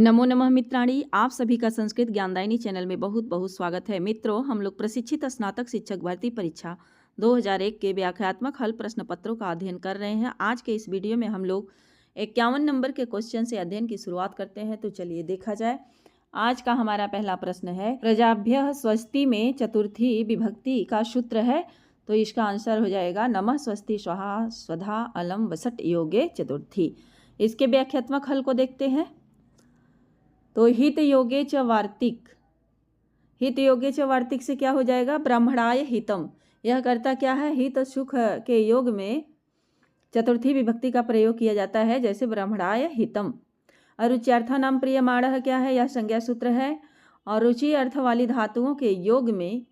नमो नमः मित्राणि, आप सभी का संस्कृत ज्ञानदायिनी चैनल में बहुत बहुत स्वागत है। मित्रों, हम लोग प्रशिक्षित स्नातक शिक्षक भर्ती परीक्षा 2001 के व्याख्यात्मक हल प्रश्न पत्रों का अध्ययन कर रहे हैं। आज के इस वीडियो में हम लोग 51 नंबर के क्वेश्चन से अध्ययन की शुरुआत करते हैं। तो चलिए देखा जाए। आज का हमारा पहला प्रश्न है, प्रजाभ्यः स्वस्ति में चतुर्थी विभक्ति का सूत्र है। तो इसका आंसर हो जाएगा नमः स्वस्ति स्वाहा स्वधा अलम वसट योगे चतुर्थी। इसके व्याख्यात्मक हल को देखते हैं। तो हित योगे च वार्तिक, हित योगे च वार्तिक से क्या हो जाएगा, ब्राह्मणाय हितम। यह करता क्या है, हित सुख के योग में चतुर्थी विभक्ति का प्रयोग किया जाता है, जैसे ब्राह्मणाय हितम। अरुच्यार्थ नाम प्रियमाणः क्या है, यह संज्ञा सूत्र है। और रुचि अर्थ वाली धातुओं के योग में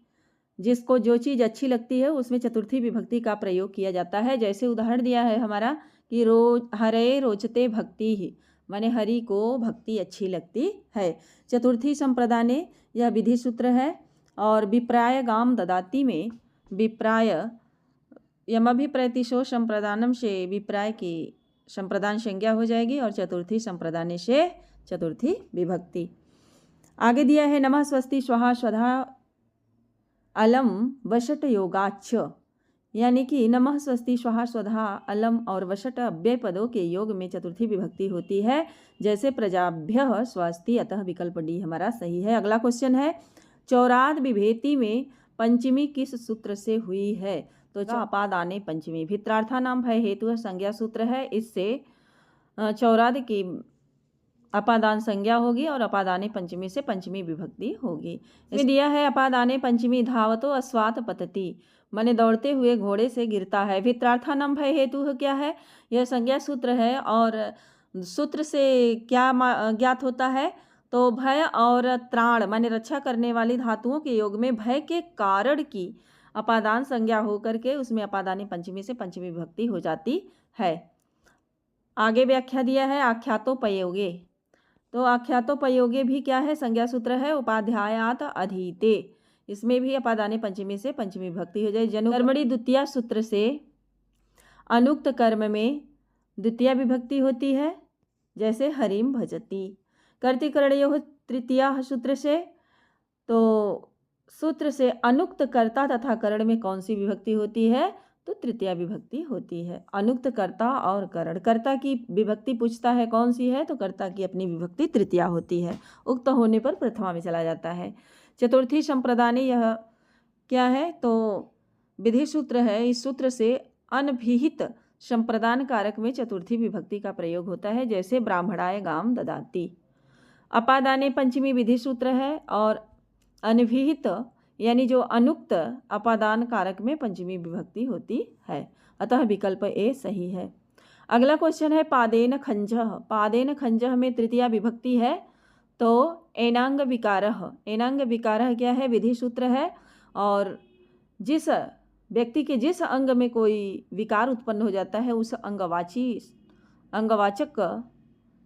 जिसको जो चीज़ अच्छी लगती है उसमें चतुर्थी विभक्ति का प्रयोग किया जाता है। जैसे उदाहरण दिया है हमारा कि हरे रोचते भक्ति ही, माने हरि को भक्ति अच्छी लगती है। चतुर्थी संप्रदाने यह विधि सूत्र है। और विप्राय गाम ददाती में विप्राय यमभिप्रतिशो संप्रदानम से विप्राय की संप्रदान संज्ञा हो जाएगी और चतुर्थी संप्रदाने से चतुर्थी विभक्ति। आगे दिया है नमः स्वस्ति स्वाहा स्वधा अलम वशट योगाच्छ, यानी कि नमः स्वस्ति स्वाहा स्वधा अलम और वशट अव्यय पदों के योग में चतुर्थी विभक्ति होती है, जैसे प्रजाभ्यः स्वस्ति। अतः विकल्प डी हमारा सही है। अगला क्वेश्चन है, चौराद विभेति में पंचमी किस सूत्र से हुई है। तो अपादाने पंचमी, भित्रार्था नाम भय हेतु संज्ञा सूत्र है। इससे चौराद की अपादान संज्ञा होगी और अपादाने पंचमी से पंचमी विभक्ति होगी। इसमें दिया है अपादाने पंचमी धावतो अस्वात पतति, माने दौड़ते हुए घोड़े से गिरता है। भित्रार्था नाम भय हेतु क्या है, यह संज्ञा सूत्र है। और सूत्र से क्या ज्ञात होता है, तो भय और त्राण माने रक्षा करने वाली धातुओं के योग में भय के कारण की अपादान संज्ञा होकर के उसमें अपादाने पंचमी से पंचमी विभक्ति हो जाती है। आगे व्याख्या दिया है आख्यातोपयोगे। तो आख्यातोपयोगे भी क्या है, संज्ञा सूत्र है। उपाध्यायात अधीते, इसमें भी अपादाने पंचमी से पंचमी विभक्ति हो जाए। जनुकर्मणि द्वितीया सूत्र से अनुक्त कर्म में द्वितीया विभक्ति होती है, जैसे हरिम भजति। कर्तिकरणयोः तृतीया सूत्र से, तो सूत्र से अनुक्त कर्ता तथा करण में कौन सी विभक्ति होती है, तो तृतीया विभक्ति होती है। अनुक्त कर्ता और करण, कर्ता की विभक्ति पूछता है कौन सी है, तो कर्ता की अपनी विभक्ति तृतीया होती है। उक्त होने पर प्रथमा में चला जाता है। चतुर्थी संप्रदाने यह क्या है, तो विधि सूत्र है। इस सूत्र से अनभिहित संप्रदान कारक में चतुर्थी विभक्ति का प्रयोग होता है, जैसे ब्राह्मणाय गाम ददाती। अपादाने पंचमी विधि सूत्र है और अनभिहित यानी जो अनुक्त अपादान कारक में पंचमी विभक्ति होती है। अतः विकल्प ए सही है। अगला क्वेश्चन है पादेन खंजः। पादेन खंजः में तृतीया विभक्ति है, तो एनांग विकारः। एनांग विकारः क्या है, विधि सूत्र है। और जिस व्यक्ति के जिस अंग में कोई विकार उत्पन्न हो जाता है उस अंगवाचक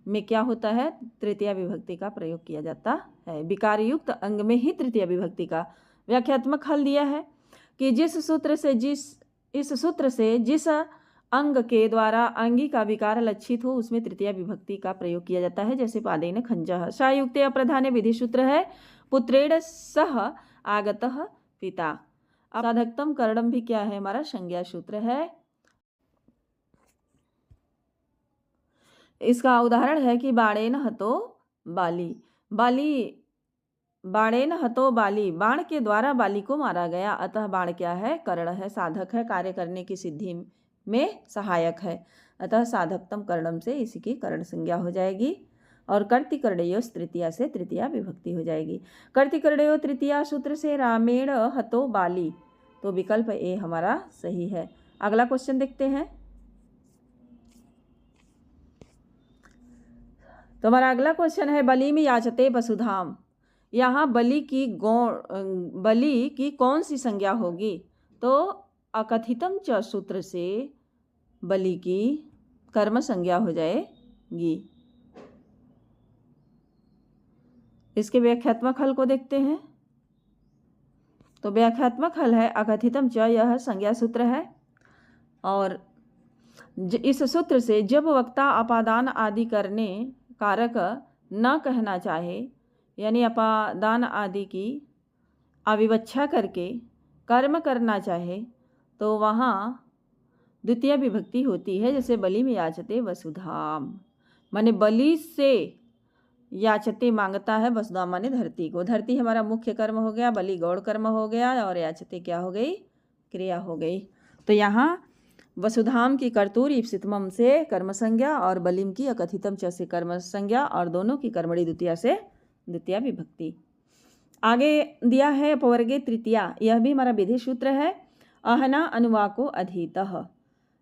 में क्या होता है, तृतीया विभक्ति का प्रयोग किया जाता है। विकार युक्त अंग में ही तृतीया विभक्ति का व्याख्यात्मक हल दिया है कि इस सूत्र से जिस अंग के द्वारा अंगी का विकार लक्षित हो उसमें तृतीया विभक्ति का प्रयोग किया जाता है, जैसे पादेन खंजः। सायुक्ते अप्रधाने विधि सूत्र है। पुत्रेण सह आगतः पिता। साधकतम करणम भी क्या है, हमारा संज्ञा सूत्र है। इसका उदाहरण है कि बाणेन हतो बाली। बाणेन हतो बाली, बाण के द्वारा बाली को मारा गया। अतः बाण क्या है, कर्ण है, साधक है, कार्य करने की सिद्धि में सहायक है। अतः साधकतम कर्णम से इसी की कर्ण संज्ञा हो जाएगी। और कर्तिकर्णयोस् तृतीया से तृतीया विभक्ति हो जाएगी। कर्तिकर्णयो तृतीया सूत्र से रामेण हतो बाली, तो विकल्प ए हमारा सही है। अगला क्वेश्चन देखते हैं। तो हमारा अगला क्वेश्चन है बलिम याचते वसुधाम। यहाँ बलि की कौन सी संज्ञा होगी, तो अकथितम च सूत्र से बलि की कर्म संज्ञा हो जाएगी। इसके व्याख्यात्मक हल को देखते हैं। तो व्याख्यात्मक हल है अकथितम च, यह संज्ञा सूत्र है। और इस सूत्र से जब वक्ता अपादान आदि करने कारक न कहना चाहे, यानी अपादान आदि की अविवक्षा करके कर्म करना चाहे, तो वहाँ द्वितीय विभक्ति होती है। जैसे बलि में याचते वसुधाम, माने बलि से याचते मांगता है, वसुधाम माने धरती को। धरती हमारा मुख्य कर्म हो गया, बलि गौड़ कर्म हो गया, और याचते क्या हो गई, क्रिया हो गई। तो यहाँ वसुधाम की कर्तूर ईप्सितमम से कर्म संज्ञा और बलिम की अकथितम च से कर्म संज्ञा, और दोनों की कर्मणि द्वितीया से द्वितीय विभक्ति। आगे दिया है अपवर्गे तृतीया, यह भी हमारा विधि सूत्र है। अहना अनुवाको अधीतः,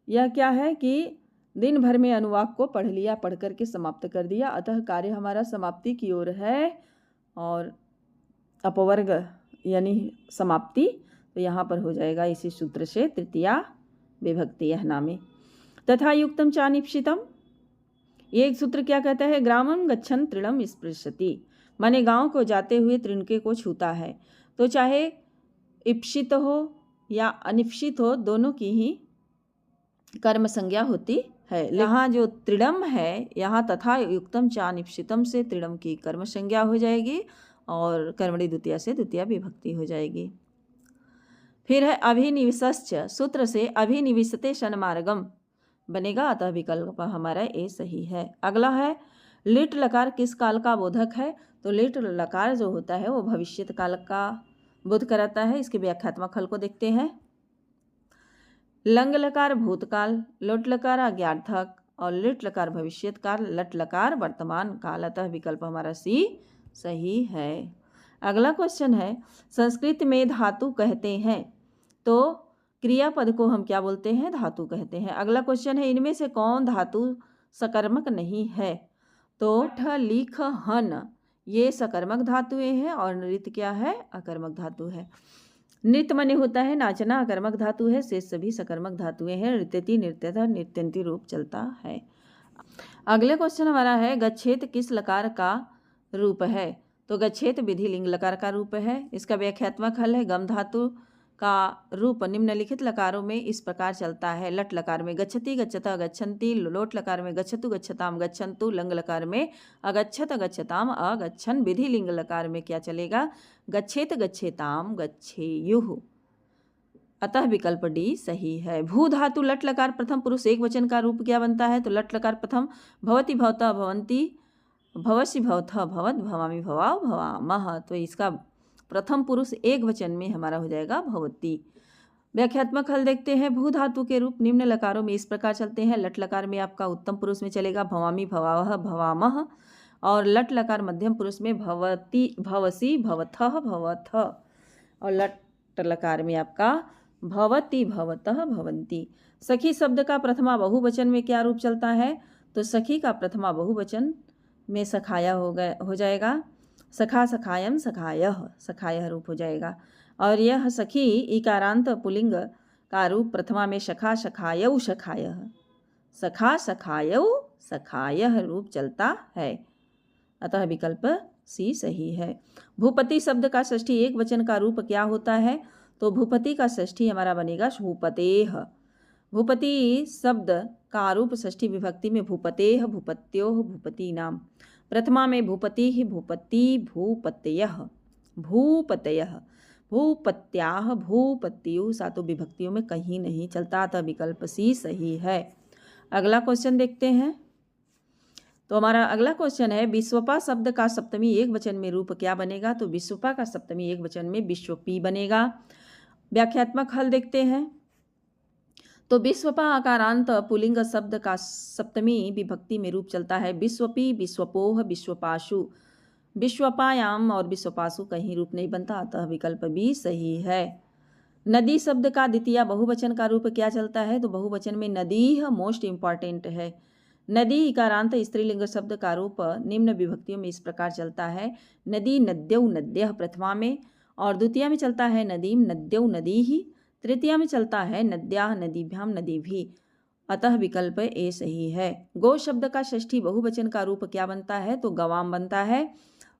यह क्या है कि दिन भर में अनुवाक को पढ़ लिया, पढ़ करके समाप्त कर दिया, अतः कार्य हमारा समाप्ति की ओर है। और अपवर्ग यानी समाप्ति, तो यहाँ पर हो जाएगा इसी सूत्र से तृतीया विभक्ति यहना में। तथा युक्तम चानिप्सितम, ये एक सूत्र क्या कहता है, ग्रामम गच्छन तृणम स्पृशति, माने गांव को जाते हुए तृणके को छूता है। तो चाहे इप्सित हो या अनिप्सित हो, दोनों की ही कर्म संज्ञा होती है। यहाँ जो तृणम है, यहाँ तथा युक्तम चानिप्सितम से तृणम की कर्म संज्ञा हो जाएगी और कर्मणि द्वितीया से द्वितीय विभक्ति हो जाएगी। फिर है अभिनिविशश्च, सूत्र से अभिनिविशते शनमार्गम बनेगा, अतः विकल्प हमारा ए सही है। अगला है लिट लकार किस काल का बोधक है, तो लिट लकार जो होता है वो भविष्यत काल का बोध कराता है। इसके व्याख्यात्मक हल को देखते हैं। लंग लकार भूतकाल, लोट लकार आज्ञार्थक और लिट लकार भविष्यत काल, लट लकार वर्तमान काल, अतः विकल्प हमारा सी सही है। अगला क्वेश्चन है संस्कृत में धातु कहते हैं, तो क्रियापद को हम क्या बोलते हैं, धातु कहते हैं। अगला क्वेश्चन है इनमें से कौन धातु सकर्मक नहीं है, तो ठ लिख हन ये सकर्मक धातुएं हैं और नृत्य क्या है, अकर्मक धातु है। नृत्य माने होता है नाचना, अकर्मक धातु है, शेष सभी सकर्मक धातुएं हैं। नृत्यति नृत्यतः नृत्यंती रूप चलता है। अगले क्वेश्चन हमारा है गच्छेत किस लकार का रूप है, तो गच्छेत विधि लिंग लकार का रूप है। इसका व्याख्यात्मक हल है गम धातु का रूप निम्नलिखित लकारों में इस प्रकार चलता है। लट लकार में गच्छति गच्छता गच्छन्ति, लोट लकार में गच्छतु गच्छताम गच्छन्तु, लंग लकार में अगच्छत गच्छताम अगच्छन, विधि लिंग लकार में क्या चलेगा, गच्छेत गच्छेताम गच्छेयुः, अतः विकल्प डी सही है। भू धातु लट लकार प्रथम पुरुष एक वचन का रूप क्या बनता है, तो लट लकार प्रथम भवति भवतः भवन्ति भवसि भवतः भवत भवामि भवाव भवामः, तो इसका प्रथम पुरुष एक वचन में हमारा हो जाएगा भवती। व्याख्यात्मक हल देखते हैं। भू धातु के रूप निम्न लकारों में इस प्रकार चलते हैं। लट लकार में आपका उत्तम पुरुष में चलेगा भवामी भवावह भवामह, और लट लकार मध्यम पुरुष में भवती भवसी भवथः भवथ, और लट लकार में आपका भवती भवतः भवंती। सखी शब्द का प्रथमा बहुवचन में क्या रूप चलता है, तो सखी का प्रथमा बहुवचन में सखाया हो जाएगा, सखा सखायम सखायः, सखायः रूप हो जाएगा। और यह सखी इकारांत पुलिंग का रूप प्रथमा में सखा सखायौ सखायः, सखा सखायौ सखायः रूप चलता है, अतः विकल्प सी सही है। भूपति शब्द का षष्ठी एक वचन का रूप क्या होता है, तो भूपति का षष्ठी हमारा बनेगा भूपतेः। भूपति शब्द का रूप षष्ठी विभक्ति में भूपतेः भूपत्योः भूपति नाम, प्रथमा में भूपति ही भूपति भूपतयः भूपतयः भूपत्याः भूपत्युः, सातों विभक्तियों में कहीं नहीं चलता, अतः विकल्प सी सही है। अगला क्वेश्चन देखते हैं। तो हमारा अगला क्वेश्चन है विश्वपा शब्द का सप्तमी एक वचन में रूप क्या बनेगा, तो विश्वपा का सप्तमी एक वचन में विश्वपी बनेगा। व्याख्यात्मक हल देखते हैं। तो विश्वपा आकारांत पुलिंग शब्द का सप्तमी विभक्ति में रूप चलता है विश्वपी विश्वपोह विश्वपाशु, विश्वपायाम और विश्वपाशु कहीं रूप नहीं बनता, अतः विकल्प भी सही है। नदी शब्द का द्वितीय बहुवचन का रूप क्या चलता है, तो बहुवचन में नदी मोस्ट इंपॉर्टेंट है। नदी इकारांत स्त्रीलिंग शब्द का रूप निम्न विभक्तियों में इस प्रकार चलता है नदी नद्यौ नद्यः प्रथमा में, और द्वितीय में चलता है नदीम नद्यौ नदीहि, तृतीया में चलता है नद्याः नदीभ्याम नदीभि, अतः विकल्प ए सही है। गो शब्द का षष्ठी बहुवचन का रूप क्या बनता है, तो गवाम बनता है।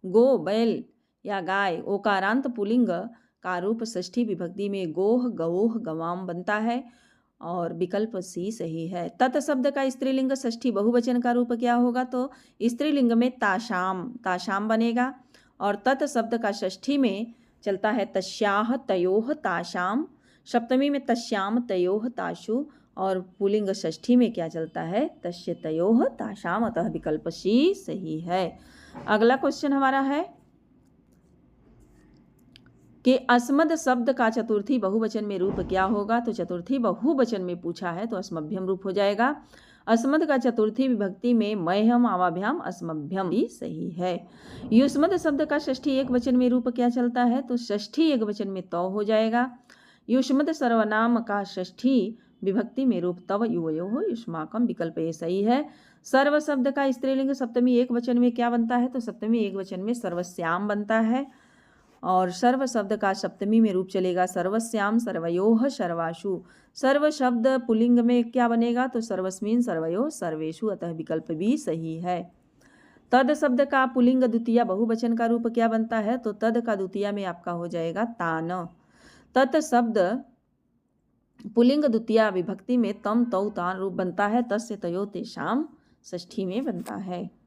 गो बैल या गाय ओकारांत पुलिंग का रूप षष्ठी विभक्ति में गोह गवोह गवाम बनता है, और विकल्प सी सही है। तत् शब्द का स्त्रीलिंग षष्ठी बहुवचन का रूप क्या होगा? तो स्त्रीलिंग में ताशाम, ताशाम बनेगा। और तत् शब्द का षष्ठी में चलता है तस्याह तयोह ताशाम, सप्तमी में तस्याम तयोह ताशु, और पुल्लिंग षष्ठी में क्या चलता है? तस्य तयोह ताशाम, अतः विकल्प सी सही है। अगला क्वेश्चन हमारा है कि अस्मद शब्द का चतुर्थी बहुवचन में रूप क्या होगा? तो चतुर्थी बहुवचन में पूछा है तो अस्मभ्यम रूप हो जाएगा। अस्मद का चतुर्थी विभक्ति में मह्यम आवाभ्याम अस्मभ्यम भी सही है। युष्मद शब्द का षष्ठी एक वचन में रूप क्या चलता है? तो षष्ठी एक वचन में तौ हो जाएगा। युष्मद सर्वनाम का षष्ठी विभक्ति में रूप तव युवयोः युष्माकम, विकल्प ए सही है। सर्व शब्द का स्त्रीलिंग सप्तमी एक वचन में क्या बनता है? तो सप्तमी एक वचन में सर्वस्याम बनता है। और सर्व शब्द का सप्तमी में रूप चलेगा सर्वस्याम सर्वयोः सर्वासु। सर्व शब्द पुल्लिंग में क्या बनेगा? तो सर्वस्मिन् सर्वयोः सर्वेषु, अतः विकल्प भी सही है। तद शब्द का पुल्लिंग द्वितीय बहुवचन का रूप क्या बनता है? तो तद का द्वितीय में आपका हो जाएगा तान। तत् शब्द पुल्लिंग द्वितीय विभक्ति में तम तौ तान रूप बनता है, तस्य तयो तेषाम षष्ठी में बनता है।